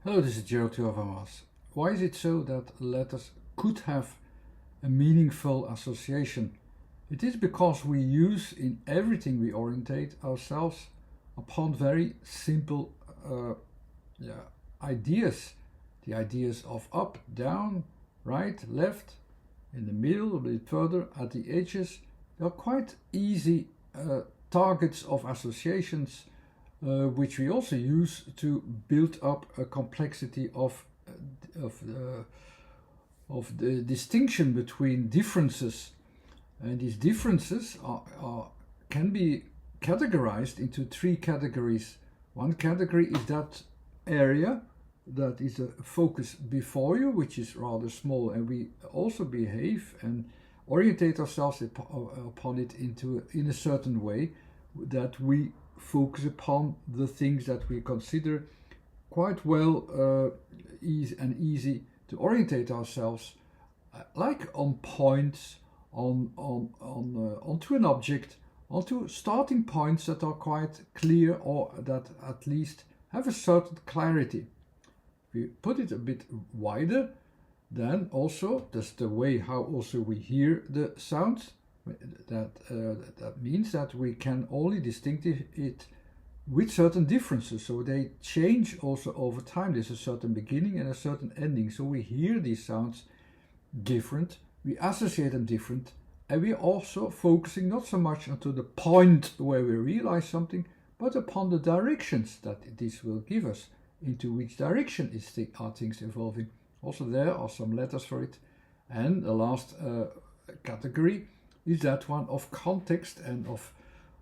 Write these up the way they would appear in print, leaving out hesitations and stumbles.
Hello, this is Gerald Tuavamas. Why is it so that letters could have a meaningful association? It is because we use in everything we orientate ourselves upon very simple ideas. The ideas of up, down, right, left, in the middle, a bit further, at the edges. They are quite easy targets of associations which we also use to build up a complexity of, uh, of the distinction between differences. And these differences can be categorized into three categories. One category is that area that is a focus before you, which is rather small, and we also behave and orientate ourselves upon it in a certain way that we focus upon the things that we consider quite well easy to orientate ourselves, like on points, onto an object, onto starting points that are quite clear or that at least have a certain clarity. If we put it a bit wider, then also that's the way how also we hear the sounds. That means that we can only distinguish it with certain differences, so they change also over time. There's a certain beginning and a certain ending, so we hear these sounds different, we associate them different, and we're also focusing not so much onto the point where we realize something, but upon the directions that this will give us, into which direction are things evolving. Also there are some letters for it. And the last category is that one of context and of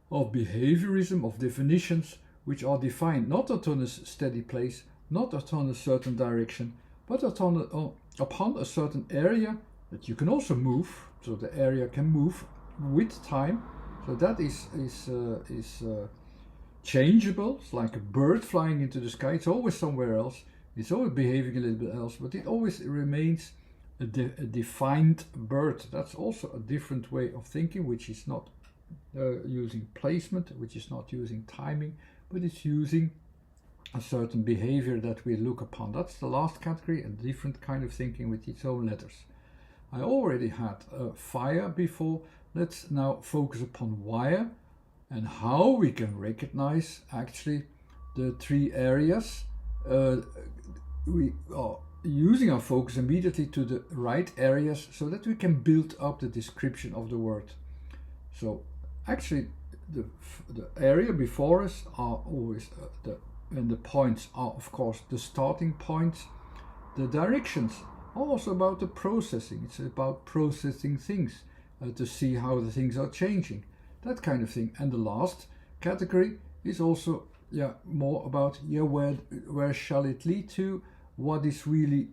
behaviorism, of definitions, which are defined not upon a steady place, not upon a certain direction, but upon a certain area that you can also move. So the area can move with time. So that is changeable. It's like a bird flying into the sky. It's always somewhere else. It's always behaving a little bit else, but it always remains a defined bird. That's also a different way of thinking, which is not using placement, which is not using timing, but it's using a certain behavior that we look upon. That's the last category, a different kind of thinking with its own letters. I already had fire before. Let's now focus upon wire and how we can recognize actually the three areas. We are using our focus immediately to the right areas so that we can build up the description of the word. So actually the area before us are always and the points are of course the starting points. The directions are also about the processing. It's about processing things to see how the things are changing, that kind of thing. And the last category is also more about where shall it lead to, what is really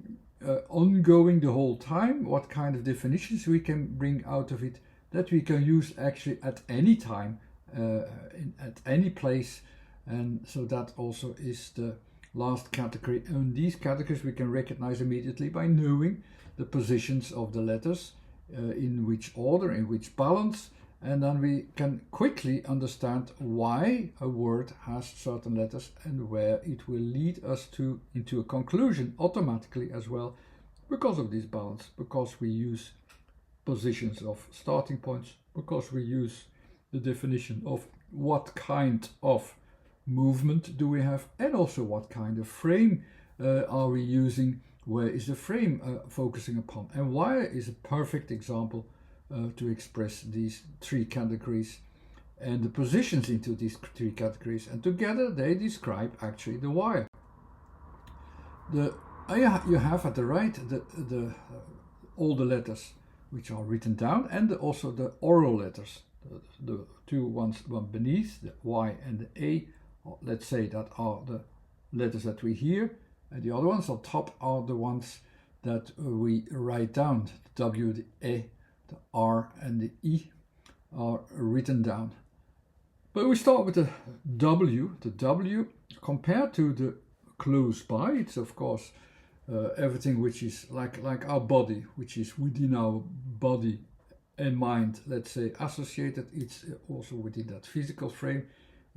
ongoing the whole time, what kind of definitions we can bring out of it that we can use actually at any time, at any place. And so that also is the last category. And these categories we can recognize immediately by knowing the positions of the letters, in which order, in which balance, and then we can quickly understand why a word has certain letters and where it will lead us into a conclusion automatically as well, because of this balance, because we use positions of starting points, because we use the definition of what kind of movement do we have, and also what kind of frame are we using, where is the frame focusing upon. And wire is a perfect example to express these three categories and the positions into these three categories, and together they describe actually the wire. You have at the right all the letters which are written down, and also the oral letters, the two ones, one beneath, the Y and the A, let's say, that are the letters that we hear, and the other ones on top are the ones that we write down. The W, the E, the R and the E are written down. But we start with the W. The W, compared to the close by, it's of course everything which is like our body, which is within our body and mind, let's say, associated. It's also within that physical frame.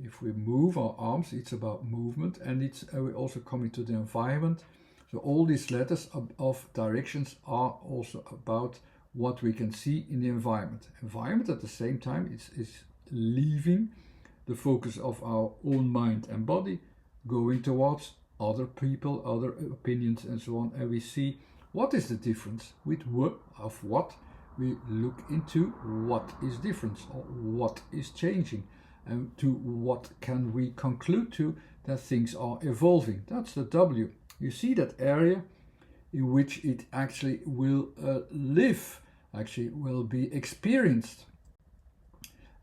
If we move our arms, it's about movement, and we're also coming to the environment. So all these letters of directions are also about what we can see in the environment. Environment at the same time is leaving the focus of our own mind and body, going towards other people, other opinions and so on, and we see what is the difference with of what we look into, what is different or what is changing, and to what can we conclude to that things are evolving. That's the W. You see that area in which it actually will live, actually will be experienced.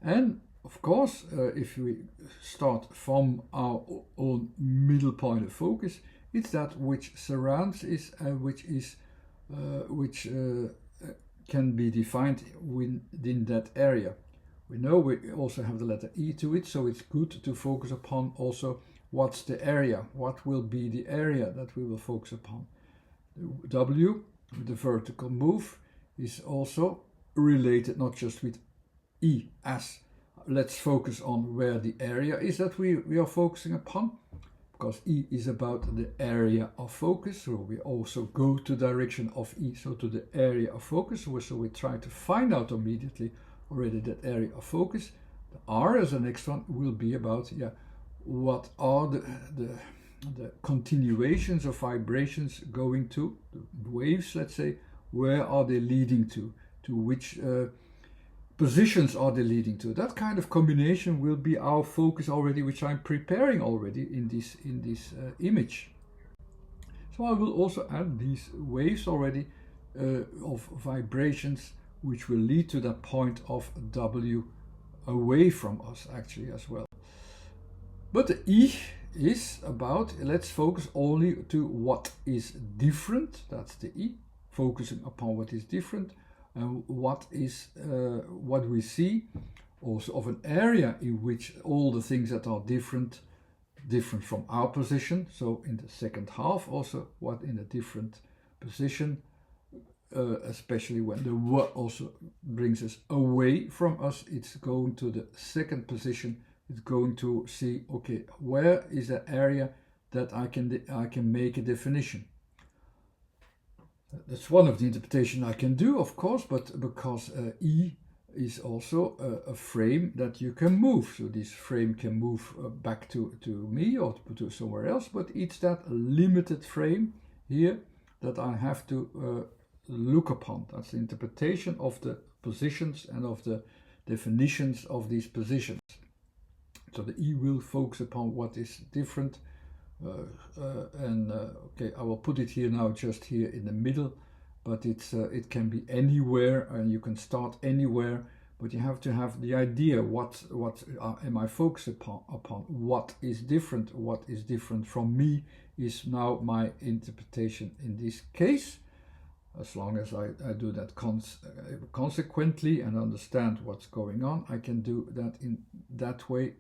And of course, if we start from our own middle point of focus, it's that which surrounds us and which can be defined within that area. We know we also have the letter E to it, so it's good to focus upon also what's the area, what will be the area that we will focus upon. The W, the vertical move, is also related not just with E as let's focus on where the area is that we are focusing upon, because E is about the area of focus, so we also go to direction of E, so to the area of focus, so we try to find out immediately already that area of focus. The R as the next one will be about what are the continuations of vibrations going to, the waves, let's say, where are they leading to which positions are they leading to. That kind of combination will be our focus already, which I'm preparing already in this image. So I will also add these waves already of vibrations which will lead to that point of W away from us actually as well. But the E is about, let's focus only to what is different. That's the E, focusing upon what is different. And what we see also of an area in which all the things that are different from our position. So in the second half also what in a different position, especially when the W also brings us away from us, it's going to the second position. It's going to see, okay, where is the area that I can make a definition. That's one of the interpretations I can do, of course, but because E is also a frame that you can move. So this frame can move back to me or to somewhere else, but it's that limited frame here that I have to look upon. That's the interpretation of the positions and of the definitions of these positions. So the E will focus upon what is different. Okay, I will put it here now, just here in the middle, but it can be anywhere, and you can start anywhere, but you have to have the idea what am I focused upon, what is different from me is now my interpretation in this case. As long as I do that consequently and understand what's going on, I can do that in that way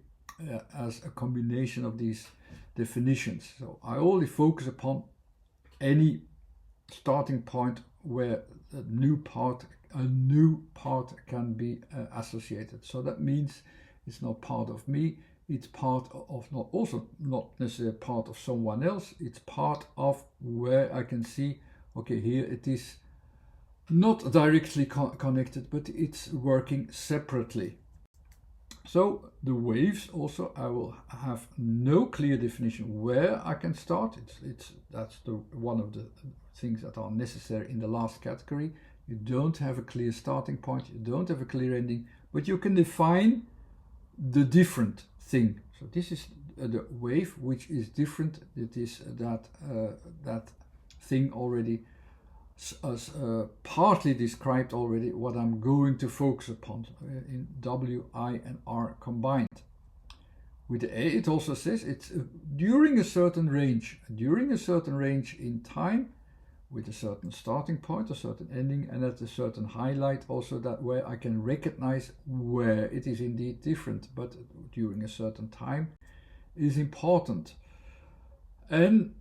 as a combination of these definitions. So I only focus upon any starting point where a new part can be associated. So that means it's not part of me, it's part of not necessarily part of someone else, it's part of where I can see, okay, here it is not directly connected, but it's working separately. So the waves also, I will have no clear definition where I can start. That's one of the things that are necessary in the last category. You don't have a clear starting point, you don't have a clear ending, but you can define the different thing. So this is the wave which is different. It is that thing already as partly described already, what I'm going to focus upon in W, I and R combined. With the A it also says it's during a certain range in time, with a certain starting point, a certain ending, and at a certain highlight also, that where I can recognize where it is indeed different, but during a certain time is important. And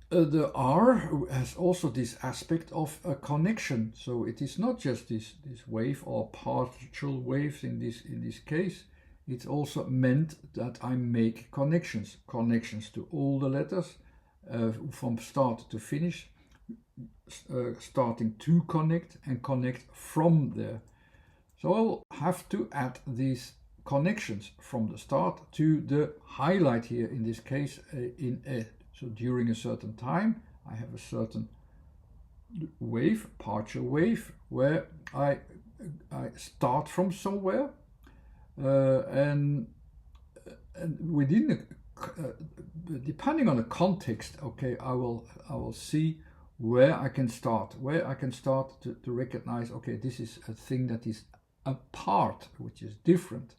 the R has also this aspect of a connection, so it is not just this wave or partial waves in this case. It's also meant that I make connections to all the letters from start to finish, starting to connect and connect from there. So I'll have to add these connections from the start to the highlight here, in this case so during a certain time I have a certain wave, partial wave, where I start from somewhere and within depending on the context, okay, I will see where I can start to recognize, okay, this is a thing that is a part which is different,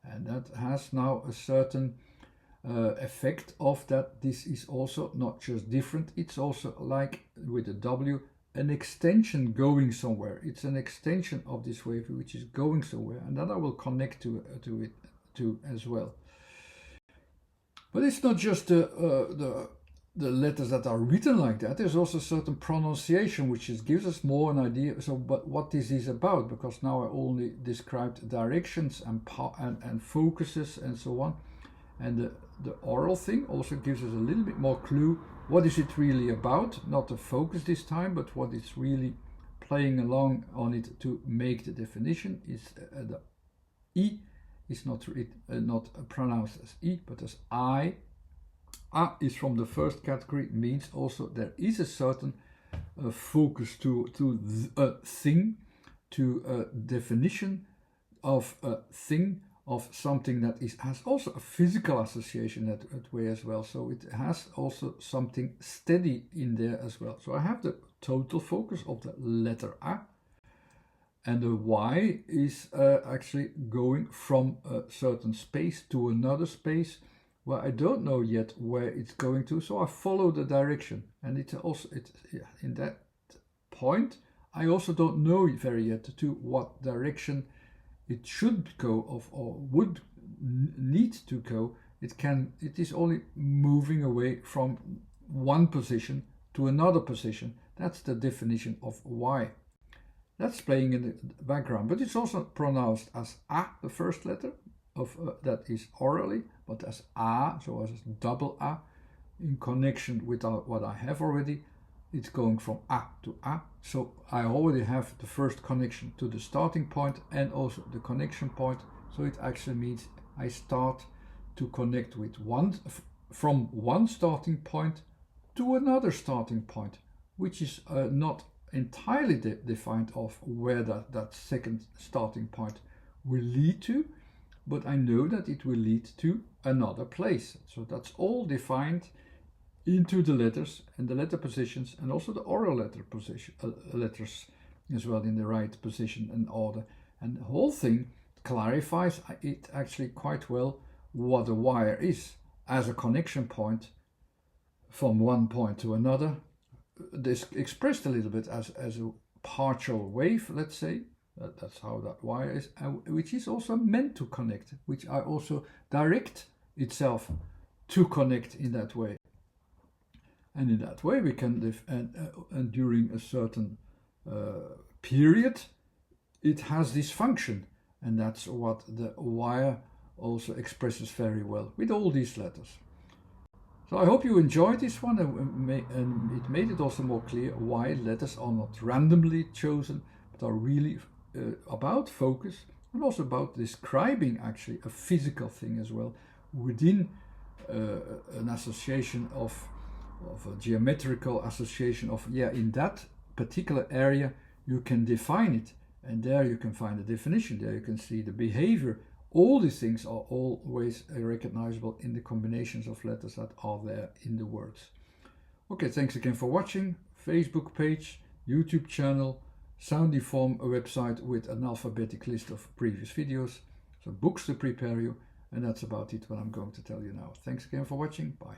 and that has now a certain effect of that. This is also not just different, it's also, like with the W, an extension going somewhere. It's an extension of this wave which is going somewhere, and that I will connect to it as well. But it's not just the letters that are written like that. There's also certain pronunciation which gives us more an idea. So, but what this is about, because now I only described directions and focuses and so on, and the oral thing also gives us a little bit more clue. What is it really about? Not the focus this time, but what is really playing along on it to make the definition is the E is not pronounced as E, but as I. A is from the first category, means also there is a certain focus to a thing, to a definition of a thing, of something that has also a physical association that way as well. So it has also something steady in there as well. So I have the total focus of the letter A, and the Y is actually going from a certain space to another space where I don't know yet where it's going to. So I follow the direction, and it's also in that point I also don't know very yet to what direction it should go or would need to go. It is only moving away from one position to another position. That's the definition of Y. That's playing in the background, but it's also pronounced as A, the first letter of that is orally, but as A, so as double A, in connection with what I have already. It's going from A to A, so I already have the first connection to the starting point and also the connection point. So it actually means I start to connect with from one starting point to another starting point, which is not entirely defined of where that second starting point will lead to, but I know that it will lead to another place. So that's all defined into the letters and the letter positions, and also the oral letter position letters as well, in the right position and order. And the whole thing clarifies it actually quite well what a wire is as a connection point from one point to another. This expressed a little bit as a partial wave, let's say. That's how that wire is, which is also meant to connect, which I also direct itself to connect in that way. And in that way we can live, and during a certain period it has this function, and that's what the wire also expresses very well with all these letters. So I hope you enjoyed this one, and it made it also more clear why letters are not randomly chosen, but are really about focus, and also about describing actually a physical thing as well within an association of a geometrical association of, in that particular area you can define it, and there you can find the definition, there you can see the behavior. All these things are always recognizable in the combinations of letters that are there in the words. Okay, thanks again for watching. Facebook page, YouTube channel, Soundiform, a website with an alphabetic list of previous videos, so books to prepare you, and that's about it what I'm going to tell you now. Thanks again for watching. Bye.